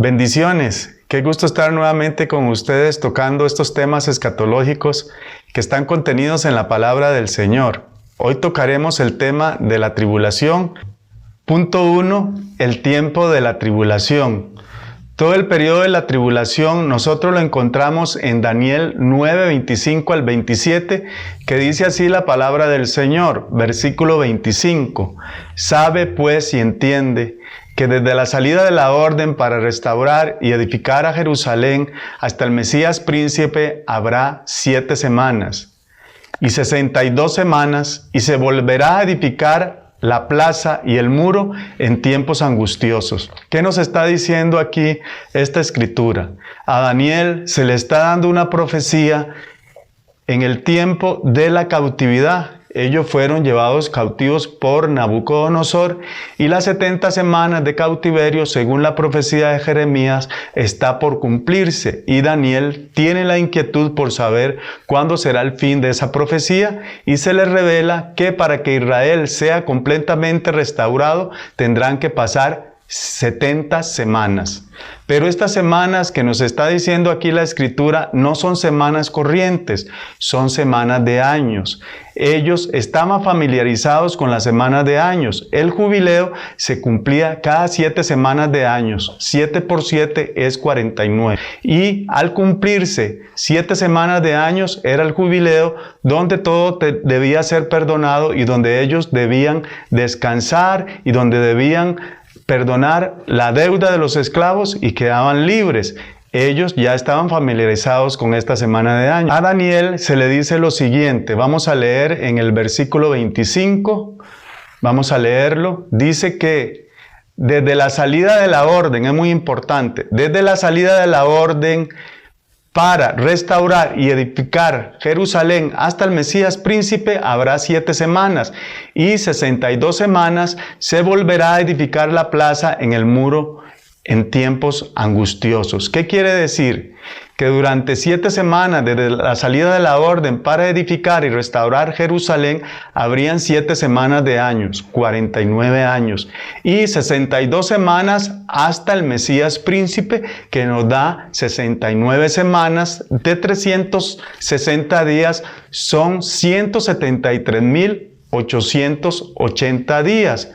Bendiciones, qué gusto estar nuevamente con ustedes tocando estos temas escatológicos que están contenidos en la palabra del Señor. Hoy tocaremos el tema de la tribulación. Punto 1, el tiempo de la tribulación. Todo el periodo de la tribulación nosotros lo encontramos en Daniel 9, 25 al 27, que dice así la palabra del Señor, versículo 25. Sabe pues y entiende que desde la salida de la orden para restaurar y edificar a Jerusalén hasta el Mesías príncipe habrá 7 semanas y 62 semanas, y se volverá a edificar la plaza y el muro en tiempos angustiosos. ¿Qué nos está diciendo aquí esta escritura? A Daniel se le está dando una profecía en el tiempo de la cautividad. Ellos fueron llevados cautivos por Nabucodonosor y las 70 semanas de cautiverio, según la profecía de Jeremías, está por cumplirse. Y Daniel tiene la inquietud por saber cuándo será el fin de esa profecía, y se le revela que para que Israel sea completamente restaurado tendrán que pasar 70 semanas. Pero estas semanas que nos está diciendo aquí la Escritura no son semanas corrientes, son semanas de años. Ellos estaban familiarizados con las semanas de años. El jubileo se cumplía cada 7 semanas de años. 7 por 7 es 49. Y al cumplirse 7 semanas de años era el jubileo donde todo debía ser perdonado y donde ellos debían descansar y donde debían perdonar la deuda de los esclavos y quedaban libres. Ellos ya estaban familiarizados con esta semana de años. A Daniel se le dice lo siguiente, vamos a leer en el versículo 25, vamos a leerlo, dice que desde la salida de la orden, es muy importante, desde la salida de la orden para restaurar y edificar Jerusalén hasta el Mesías príncipe habrá 7 semanas y 62 semanas se volverá a edificar la plaza en el muro en tiempos angustiosos. ¿Qué quiere decir? Que durante 7 semanas desde la salida de la orden para edificar y restaurar Jerusalén habrían 7 semanas de años, 49 años, y 62 semanas hasta el Mesías príncipe, que nos da 69 semanas de 360 días, son 173.880 días.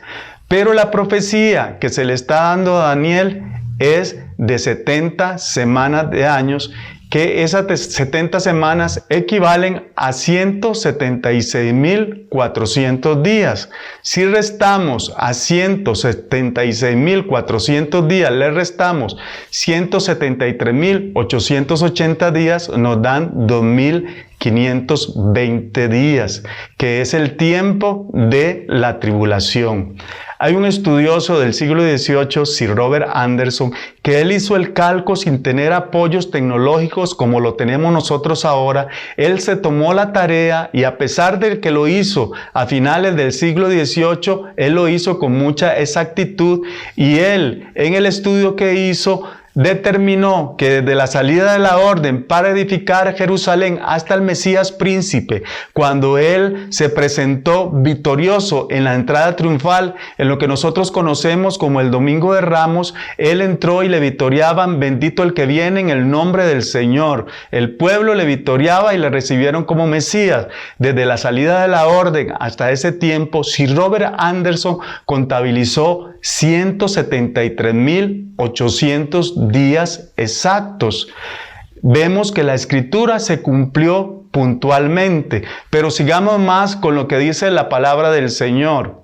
Pero la profecía que se le está dando a Daniel es de 70 semanas de años, que esas 70 semanas equivalen a 176.400 días. Si restamos a 176.400 días, le restamos 173.880 días, nos dan 2.520 días, que es el tiempo de la tribulación. Hay un estudioso del siglo XVIII, Sir Robert Anderson, que él hizo el cálculo sin tener apoyos tecnológicos como lo tenemos nosotros ahora. Él se tomó la tarea y, a pesar de que lo hizo a finales del siglo XVIII, él lo hizo con mucha exactitud, y él, en el estudio que hizo, determinó que desde la salida de la orden para edificar Jerusalén hasta el Mesías príncipe, cuando él se presentó victorioso en la entrada triunfal, en lo que nosotros conocemos como el Domingo de Ramos, él entró y le victoriaban: bendito el que viene en el nombre del Señor. El pueblo le victoriaba y le recibieron como Mesías. Desde la salida de la orden hasta ese tiempo, Sir Robert Anderson contabilizó 173.800 días exactos. Vemos que la Escritura se cumplió puntualmente, pero sigamos más con lo que dice la palabra del Señor.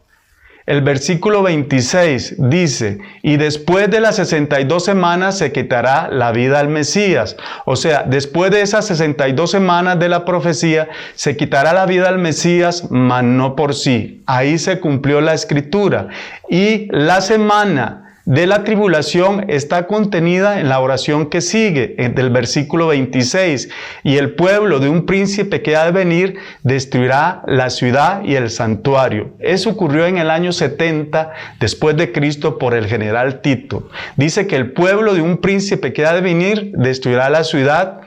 El versículo 26 dice: y después de las 62 semanas se quitará la vida al Mesías. O sea, después de esas 62 semanas de la profecía, se quitará la vida al Mesías, mas no por sí. Ahí se cumplió la Escritura. Y la semana de la tribulación está contenida en la oración que sigue, del versículo 26. Y el pueblo de un príncipe que ha de venir destruirá la ciudad y el santuario. Eso ocurrió en el año 70 después de Cristo por el general Tito. Dice que el pueblo de un príncipe que ha de venir destruirá la ciudad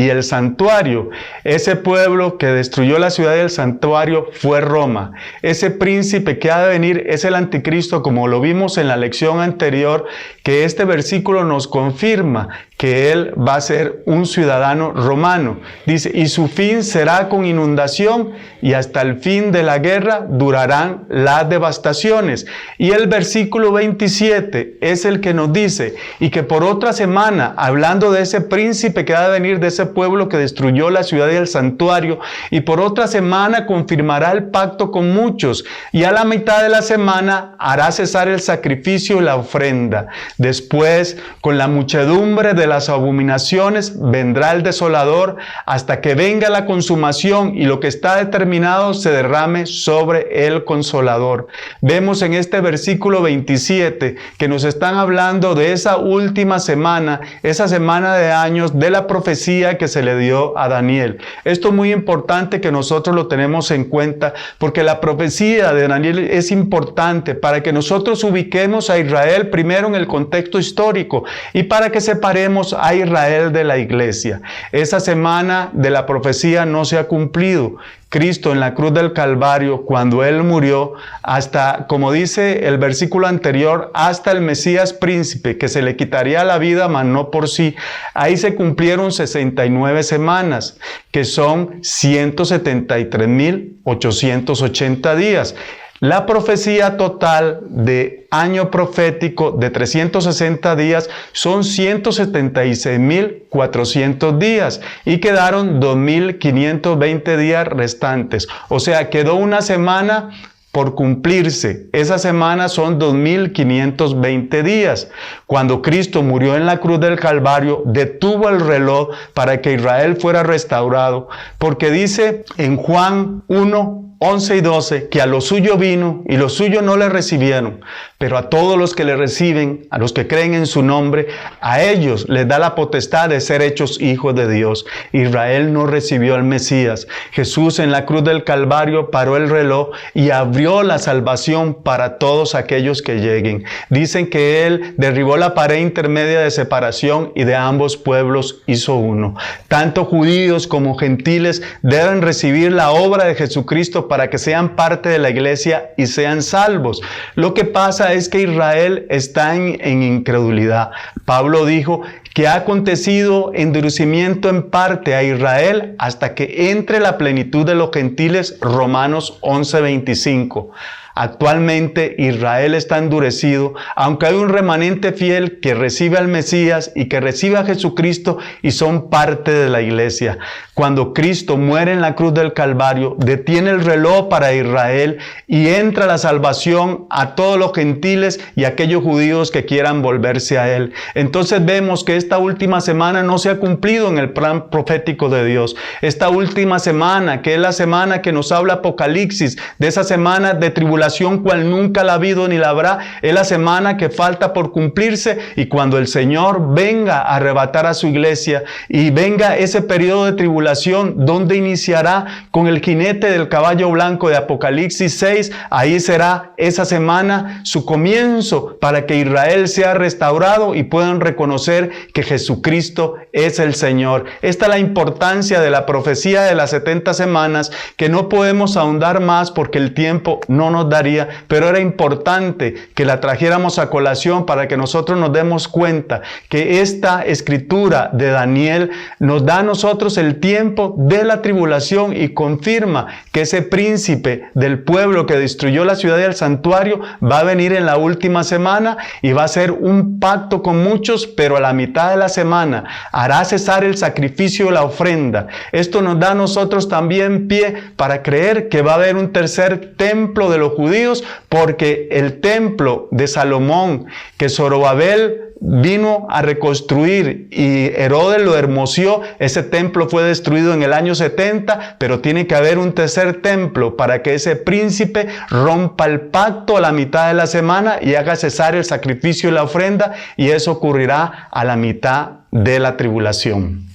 y el santuario. Ese pueblo que destruyó la ciudad y el santuario fue Roma. Ese príncipe que ha de venir es el anticristo, como lo vimos en la lección anterior, que este versículo nos confirma que él va a ser un ciudadano romano. Dice, y su fin será con inundación, y hasta el fin de la guerra durarán las devastaciones. Y el versículo 27 es el que nos dice, y que por otra semana, hablando de ese príncipe que ha de venir de ese pueblo que destruyó la ciudad y el santuario, y por otra semana confirmará el pacto con muchos, y a la mitad de la semana hará cesar el sacrificio y la ofrenda. Después, con la muchedumbre de las abominaciones, vendrá el desolador hasta que venga la consumación y lo que está determinado se derrame sobre el consolador. Vemos en este versículo 27 que nos están hablando de esa última semana, esa semana de años de la profecía que se le dio a Daniel. Esto es muy importante que nosotros lo tenemos en cuenta, porque la profecía de Daniel es importante para que nosotros ubiquemos a Israel primero en el contexto histórico y para que separemos a Israel de la iglesia. Esa semana de la profecía no se ha cumplido. Cristo en la cruz del Calvario, cuando Él murió, hasta, como dice el versículo anterior, hasta el Mesías príncipe, que se le quitaría la vida, mas no por sí. Ahí se cumplieron 69 semanas, que son 173.880 días. La profecía total de año profético de 360 días son 176.400 días y quedaron 2.520 días restantes. O sea, quedó una semana por cumplirse. Esa semana son 2.520 días. Cuando Cristo murió en la cruz del Calvario, detuvo el reloj para que Israel fuera restaurado, porque dice en Juan 1, 11 y 12, que a lo suyo vino y los suyos no le recibieron, pero a todos los que le reciben, a los que creen en su nombre, a ellos les da la potestad de ser hechos hijos de Dios. Israel no recibió al Mesías. Jesús en la cruz del Calvario paró el reloj y abrió la salvación para todos aquellos que lleguen. Dicen que Él derribó la pared intermedia de separación y de ambos pueblos hizo uno. Tanto judíos como gentiles deben recibir la obra de Jesucristo para que sean parte de la iglesia y sean salvos. Lo que pasa es que Israel está en incredulidad. Pablo dijo que ha acontecido endurecimiento en parte a Israel hasta que entre la plenitud de los gentiles, Romanos 11:25. Actualmente Israel está endurecido, aunque hay un remanente fiel que recibe al Mesías y que recibe a Jesucristo y son parte de la iglesia. Cuando Cristo muere en la cruz del Calvario, detiene el reloj para Israel y entra la salvación a todos los gentiles y a aquellos judíos que quieran volverse a Él. Entonces vemos que esta última semana no se ha cumplido en el plan profético de Dios. Esta última semana, que es la semana que nos habla Apocalipsis, de esa semana de tribulación cual nunca la ha habido ni la habrá, es la semana que falta por cumplirse, y cuando el Señor venga a arrebatar a su iglesia y venga ese periodo de tribulación donde iniciará con el jinete del caballo blanco de Apocalipsis 6, ahí será esa semana su comienzo para que Israel sea restaurado y puedan reconocer que Jesucristo es el Señor. Esta es la importancia de la profecía de las 70 semanas, que no podemos ahondar más porque el tiempo no nos daría, pero era importante que la trajéramos a colación para que nosotros nos demos cuenta que esta escritura de Daniel nos da a nosotros el tiempo de la tribulación y confirma que ese príncipe del pueblo que destruyó la ciudad y el santuario va a venir en la última semana y va a hacer un pacto con muchos, pero a la mitad de la semana hará cesar el sacrificio y la ofrenda. Esto nos da a nosotros también pie para creer que va a haber un tercer templo de los judíos, porque el templo de Salomón que Zorobabel vino a reconstruir y Herodes lo hermoseó, ese templo fue destruido en el año 70, pero tiene que haber un tercer templo para que ese príncipe rompa el pacto a la mitad de la semana y haga cesar el sacrificio y la ofrenda, y eso ocurrirá a la mitad de la tribulación.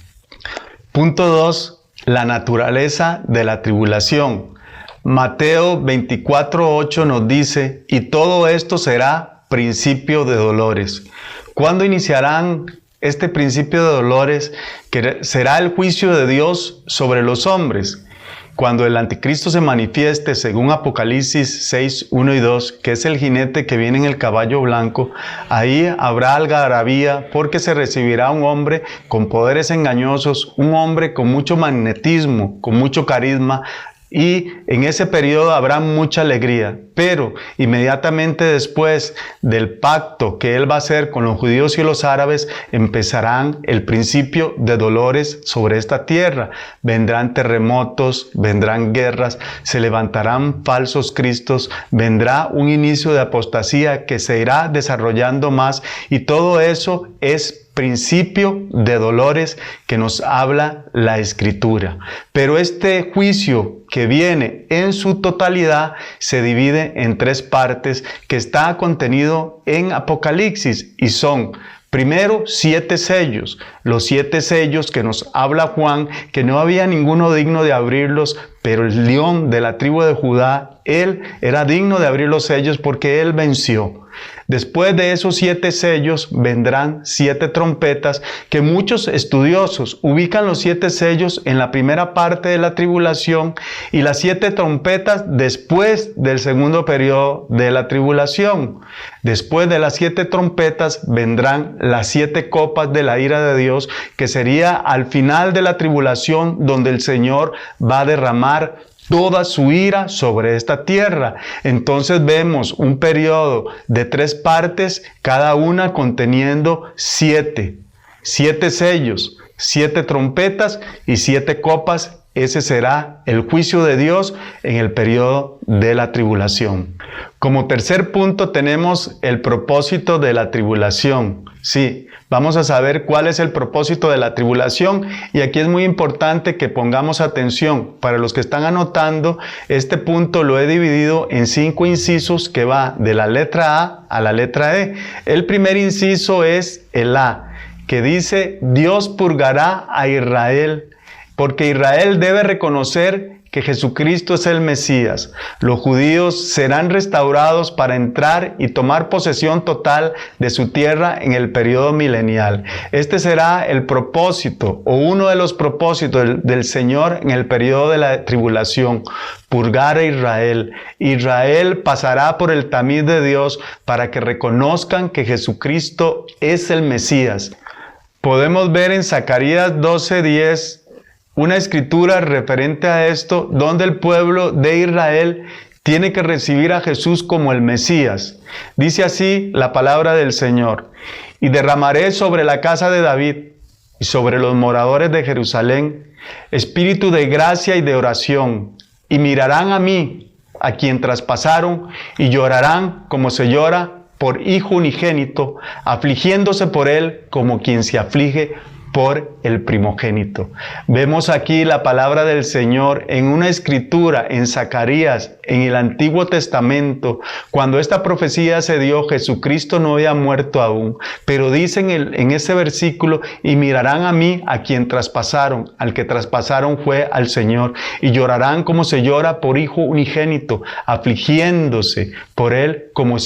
Punto 2. La naturaleza de la tribulación. Mateo 24:8 nos dice, y todo esto será principio de dolores. ¿Cuándo iniciarán este principio de dolores que será el juicio de Dios sobre los hombres. Cuando el anticristo se manifieste, según Apocalipsis 6, 1 y 2, que es el jinete que viene en el caballo blanco, ahí habrá algarabía porque se recibirá un hombre con poderes engañosos, un hombre con mucho magnetismo, con mucho carisma, y en ese periodo habrá mucha alegría. Pero inmediatamente después del pacto que él va a hacer con los judíos y los árabes, empezarán el principio de dolores sobre esta tierra. Vendrán terremotos, vendrán guerras, se levantarán falsos cristos, vendrá un inicio de apostasía que se irá desarrollando más, y todo eso es principio de dolores que nos habla la Escritura. Pero este juicio que viene en su totalidad se divide en tres partes que está contenido en Apocalipsis, y son: primero, 7 sellos. Los 7 sellos que nos habla Juan, que no había ninguno digno de abrirlos, pero el león de la tribu de Judá, él era digno de abrir los sellos porque él venció. Después de esos 7 sellos vendrán 7 trompetas, que muchos estudiosos ubican los 7 sellos en la primera parte de la tribulación y las 7 trompetas después del segundo periodo de la tribulación. Después de las 7 trompetas vendrán las 7 copas de la ira de Dios, que sería al final de la tribulación, donde el Señor va a derramar toda su ira sobre esta tierra. Entonces vemos un periodo de 3 partes, cada una conteniendo 7 sellos, 7 trompetas y 7 copas. Ese será el juicio de Dios en el periodo de la tribulación. Como tercer punto tenemos el propósito de la tribulación. Sí, vamos a saber cuál es el propósito de la tribulación, y aquí es muy importante que pongamos atención. Para los que están anotando, este punto lo he dividido en 5 incisos que va de la letra A a la letra E. El primer inciso es el A, que dice: Dios purgará a Israel, porque Israel debe reconocer que Jesucristo es el Mesías. Los judíos serán restaurados para entrar y tomar posesión total de su tierra en el periodo milenial. Este será el propósito, o uno de los propósitos del Señor en el periodo de la tribulación: purgar a Israel. Israel pasará por el tamiz de Dios para que reconozcan que Jesucristo es el Mesías. Podemos ver en Zacarías 12:10 una escritura referente a esto, donde el pueblo de Israel tiene que recibir a Jesús como el Mesías. Dice así la palabra del Señor: y derramaré sobre la casa de David y sobre los moradores de Jerusalén espíritu de gracia y de oración, y mirarán a mí, a quien traspasaron, y llorarán como se llora por hijo unigénito, afligiéndose por él como quien se aflige por el primogénito. Vemos aquí la palabra del Señor en una escritura en Zacarías, en el Antiguo Testamento. Cuando esta profecía se dio, Jesucristo no había muerto aún, pero dice en ese versículo: y mirarán a mí, a quien traspasaron. Al que traspasaron fue al Señor, y llorarán como se llora por hijo unigénito, afligiéndose por él como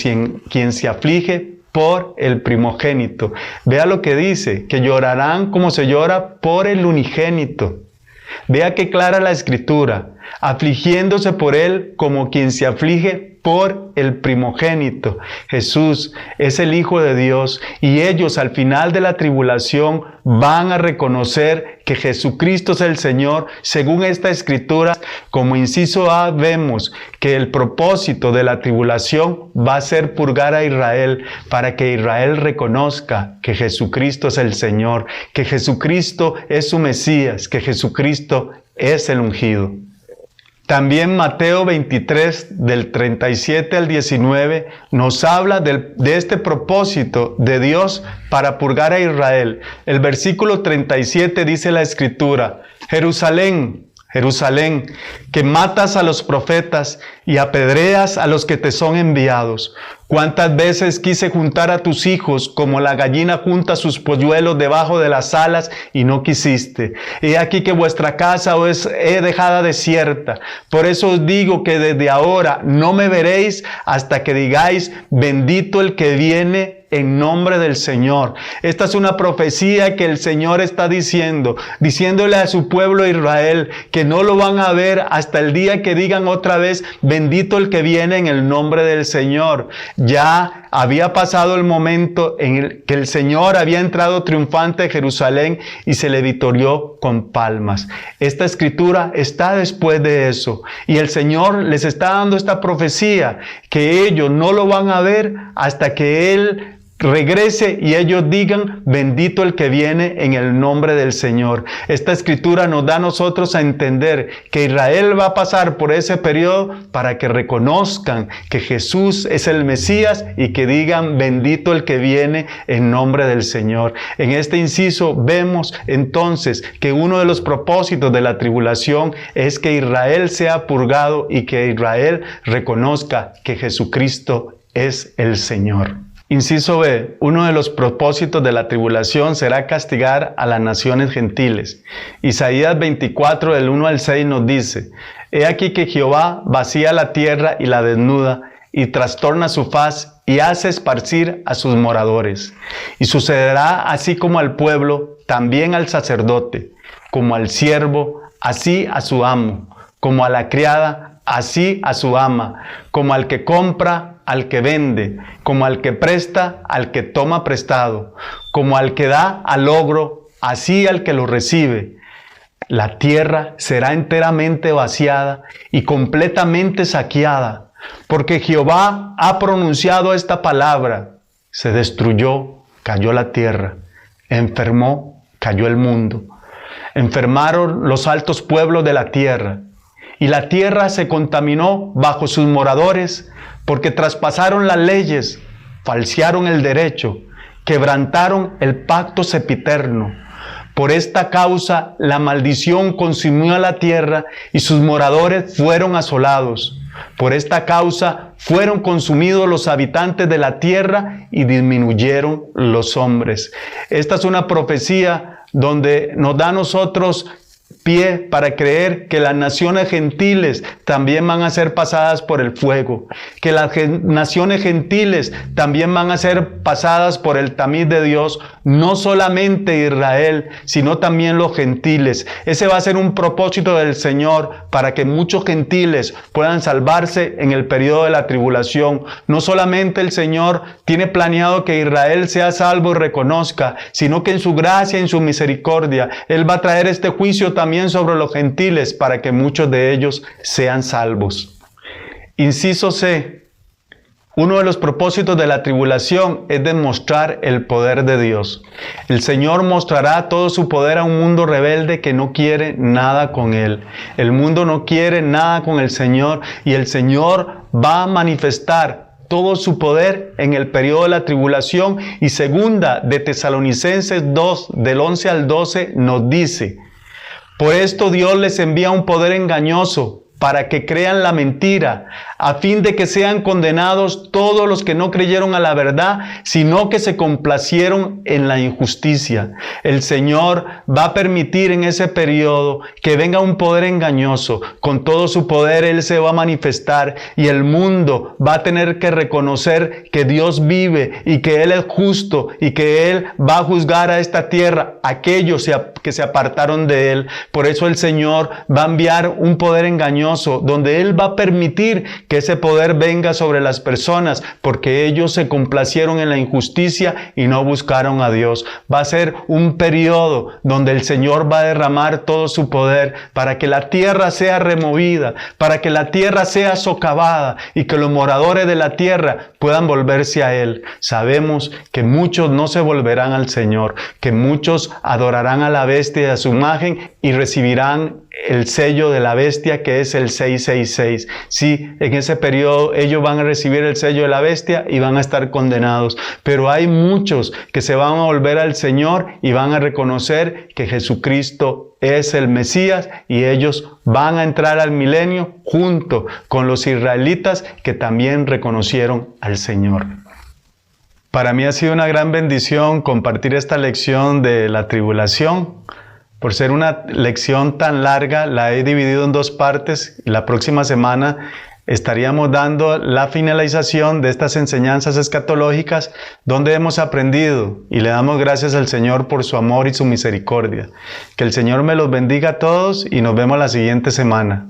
quien se aflige por el primogénito. Vea lo que dice, que llorarán como se llora por el unigénito. Vea qué clara la escritura: afligiéndose por él como quien se aflige por el primogénito. Jesús es el Hijo de Dios, y ellos al final de la tribulación van a reconocer que Jesucristo es el Señor, según esta escritura. Como inciso A, vemos que el propósito de la tribulación va a ser purgar a Israel, para que Israel reconozca que Jesucristo es el Señor, que Jesucristo es su Mesías, que Jesucristo es el ungido. También Mateo 23, del 37 al 19, nos habla de este propósito de Dios para purgar a Israel. El versículo 37 dice la escritura: Jerusalén, Jerusalén, que matas a los profetas y apedreas a los que te son enviados. ¿Cuántas veces quise juntar a tus hijos como la gallina junta sus polluelos debajo de las alas y no quisiste? He aquí que vuestra casa he dejada desierta. Por eso os digo que desde ahora no me veréis hasta que digáis: bendito el que viene en nombre del Señor. Esta es una profecía que el Señor está diciéndole a su pueblo Israel que no lo van a ver hasta el día que digan otra vez, bendito el que viene en el nombre del Señor. Ya había pasado el momento en el que el Señor había entrado triunfante a Jerusalén y se le victorió con palmas. Esta escritura está después de eso. Y el Señor les está dando esta profecía que ellos no lo van a ver hasta que Él regrese y ellos digan, bendito el que viene en el nombre del Señor. Esta escritura nos da a nosotros a entender que Israel va a pasar por ese periodo para que reconozcan que Jesús es el Mesías y que digan, bendito el que viene en nombre del Señor. En este inciso vemos entonces que uno de los propósitos de la tribulación es que Israel sea purgado y que Israel reconozca que Jesucristo es el Señor. Inciso B. Uno de los propósitos de la tribulación será castigar a las naciones gentiles. Isaías 24, del 1 al 6 nos dice, He aquí que Jehová vacía la tierra y la desnuda, y trastorna su faz, y hace esparcir a sus moradores. Y sucederá así como al pueblo, también al sacerdote, como al siervo, así a su amo, como a la criada, así a su ama, como al que compra, al que vende, como al que presta, al que toma prestado, como al que da al ogro, así al que lo recibe. La tierra será enteramente vaciada y completamente saqueada, porque Jehová ha pronunciado esta palabra. Se destruyó, cayó la tierra, enfermó, cayó el mundo. Enfermaron los altos pueblos de la tierra, y la tierra se contaminó bajo sus moradores, porque traspasaron las leyes, falsearon el derecho, quebrantaron el pacto sempiterno. Por esta causa la maldición consumió a la tierra y sus moradores fueron asolados. Por esta causa fueron consumidos los habitantes de la tierra y disminuyeron los hombres. Esta es una profecía donde nos da a nosotros pie para creer que las naciones gentiles también van a ser pasadas por el fuego, que las naciones gentiles también van a ser pasadas por el tamiz de Dios, no solamente Israel, sino también los gentiles. Ese va a ser un propósito del Señor para que muchos gentiles puedan salvarse en el periodo de la tribulación. No solamente el Señor tiene planeado que Israel sea salvo y reconozca, sino que en su gracia y en su misericordia, Él va a traer este juicio también sobre los gentiles para que muchos de ellos sean salvos. Inciso C. Uno de los propósitos de la tribulación es demostrar el poder de Dios. El Señor mostrará todo su poder a un mundo rebelde que no quiere nada con Él. El mundo no quiere nada con el Señor y el Señor va a manifestar todo su poder en el periodo de la tribulación. Y segunda de Tesalonicenses 2, del 11 al 12 nos dice, por esto Dios les envía un poder engañoso para que crean la mentira, a fin de que sean condenados todos los que no creyeron a la verdad, sino que se complacieron en la injusticia. El Señor va a permitir en ese periodo que venga un poder engañoso. Con todo su poder Él se va a manifestar y el mundo va a tener que reconocer que Dios vive y que Él es justo y que Él va a juzgar a esta tierra, aquellos que se apartaron de Él. Por eso el Señor va a enviar un poder engañoso donde Él va a permitir que ese poder venga sobre las personas porque ellos se complacieron en la injusticia y no buscaron a Dios. Va a ser un periodo donde el Señor va a derramar todo su poder para que la tierra sea removida, para que la tierra sea socavada y que los moradores de la tierra puedan volverse a Él. Sabemos que muchos no se volverán al Señor, que muchos adorarán a la bestia y a su imagen y recibirán el sello de la bestia, que es el 666. Sí, en ese periodo ellos van a recibir el sello de la bestia y van a estar condenados. Pero hay muchos que se van a volver al Señor y van a reconocer que Jesucristo es el Mesías y ellos van a entrar al milenio junto con los israelitas que también reconocieron al Señor. Para mí ha sido una gran bendición compartir esta lección de la tribulación. Por ser una lección tan larga, la he dividido en dos partes. La próxima semana estaríamos dando la finalización de estas enseñanzas escatológicas donde hemos aprendido y le damos gracias al Señor por su amor y su misericordia. Que el Señor me los bendiga a todos y nos vemos la siguiente semana.